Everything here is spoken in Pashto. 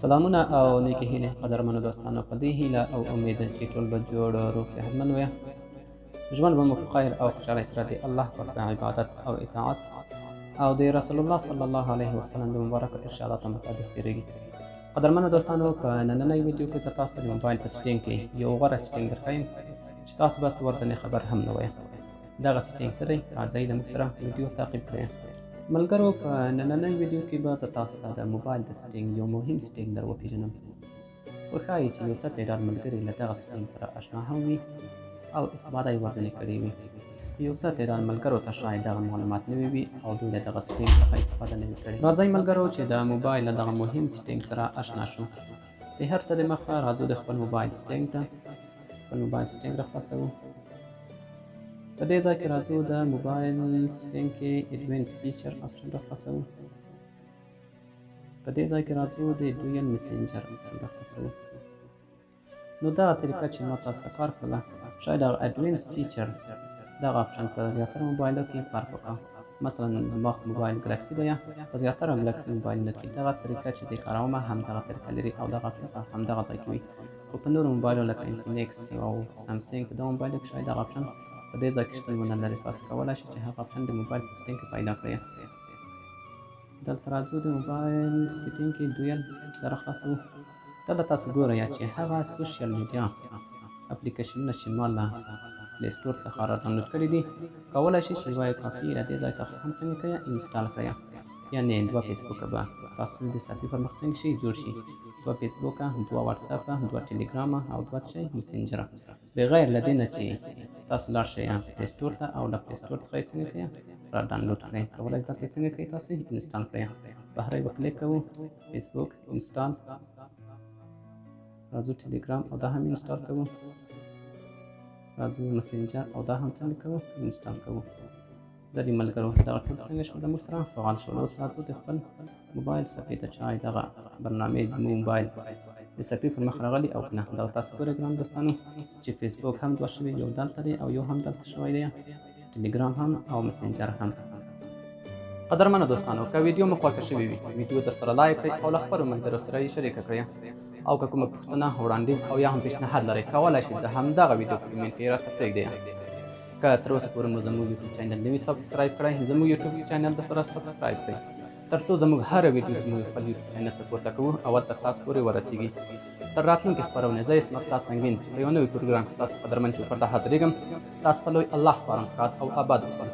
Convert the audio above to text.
سلامونه او نیکې هیلې قدرمنو دوستانو، په دې هیله او امید چې ټول به جوړ روغ صحتمند وي. ژوند به مو په خیر او خوشحالۍ سره د الله پاک په عبادت او اطاعت او د رسول الله صلی الله علیه وسلم د مبارکو ارشاداتو مطابق تېرېږي. قدرمنو دوستانو، په نننۍ ویډیو کې زه تاسو ته د موبایل په سیټینګ کې یو غوره سیټینګ درښیم چې تاسو به ورته خبر هم نه وئ. دغه سیټینګ څه دی؟ راځئ له موږ سره ویډیو تعقیب کړئ. ملګرو، په نننۍ ویډیو کې به زه تاسو ته د موبایل د سیټینګ یو مهم سیټینګ در وپېژنم. خو ښایي چې یو څه تعداد ملګري له دغه سیټینګ سره اشنا هم وي او استفاده یې ورځنې کړې وي. یو څه تعداد ملګرو ته شاید دغه معلومات نوي وي او دوی له دغه سیټینګ څخه استفاده نه وي کړې. راځئ ملګرو چې د موبایل له دغه مهم سیټینګ سره اشنا شو. د هر څه دمخه راځو د خپل موبایل سیټینګ ته. خپل موبایل سیټینګ راخلاصوو. په دې ځای کې راځو د موبایل سیټینګ کې ایډوانس فیچر آپشن راخلاصوو. په دې ځای کې راځو د ډویل میسنجر آپشن راخلاصوو. نو دغه طریقه چې ما تاسو ته کار کړله، شاید هغه ایډوانس فیچر دغه آپشن په زیاتره موبایلو کې فرق وکړه. مثلا زما موبایل ګلکسي دی، په زیاتره ګلکسي موبایلونو کې دغه طریقه چې زه یې کاروم همدغه طریقه لري او دغه آپشن په همدغه ځای کې وي. خو په نورو موبایلو لکه انفینکس او سامسنګ په دغه موبایلو کې شاید دغه آپشن په دې ځای کې شتون ونه لري. تاسو کولی شئ چې هغه آپشن د موبایل په سیټینګ کې پیدا کړئ. دلته راځو د موبایل سیټینګ کې ډویل راخلاصوو. دلته تاسو ګورئ چې هغه سوشل میډیا اپلیکیشنونه چې ما له پلی سټور څخه را ډاونلوډ کړي دي، کولی شئ چې یوه کاپي له دې ځای څخه هم څنګه کړئ انسټال کړئ. یعنې دوه فیسبوکه به تاسو د صفحې پر مخ څنګه شي جوړ شي، دوه فیسبوکه، دوه واټساپه، دوه ټیلیګرامه او دوه مسنجره، بغیر له دې نه چې تاسو لاړ شئ پلی سټور ته او له پلی سټور څخه یې څنګه کړئ را ډاونلوډ کړئ. کولی دلته یې څنګه کړئ تاسو انسټال کړئ. بهر یې به کلیک کوو، فیسبوک انسټال، راځو ټیلیګرام او دا هم انسټال کوو، راځو مسنجر او دا هم څنګه کوو انسټال کوو. د دې ملګرو دغه ټول څنګه شول موږ سره فعال شول. اوس راځو د خپل موبایل صفحې ته چې دغه برنامې د موبایل د صفحې پر مخ راغلي او نه. دغه تاسو ګورئ ګران دوستانو چې فیسبوک هم دوه شوي، یو دلته دی او یو هم دلته شوی دی، ټیلیګرام هم او مسنجر هم. قدرمنو دوستانو، که ویډیو مو خوښه شوې وي، ویډیو درسره لایک کړئ او له خپلو ملګرو سره یې شریکه کړئ. او که کومه پوښتنه، وړاندیز او یا هم پیشنهاد لرئ، کولی شئ د همدغه ویډیو په کمنټ کې راته پرېږدئ. که تر اوسه پورې مو زموږ یوټیوب چینل نه وي سبسکرایب کړی، زموږ یوټیوب چینل درسره سبسکرایب کړئ، تر څو زموږ هره ویډیو چې موږ خپل یوټیوب چینل ته پورته کوو اول تر تاسو پورې ورسیږي. تر راتلونکې خپرونې زه اسمت الله سنګین چې په یو نوي پروګرام کې ستاسو قدرمن چوپړ ته حاضرېږم. تاسو په لوی الله سپارم، ښاد او اباد اوسئ.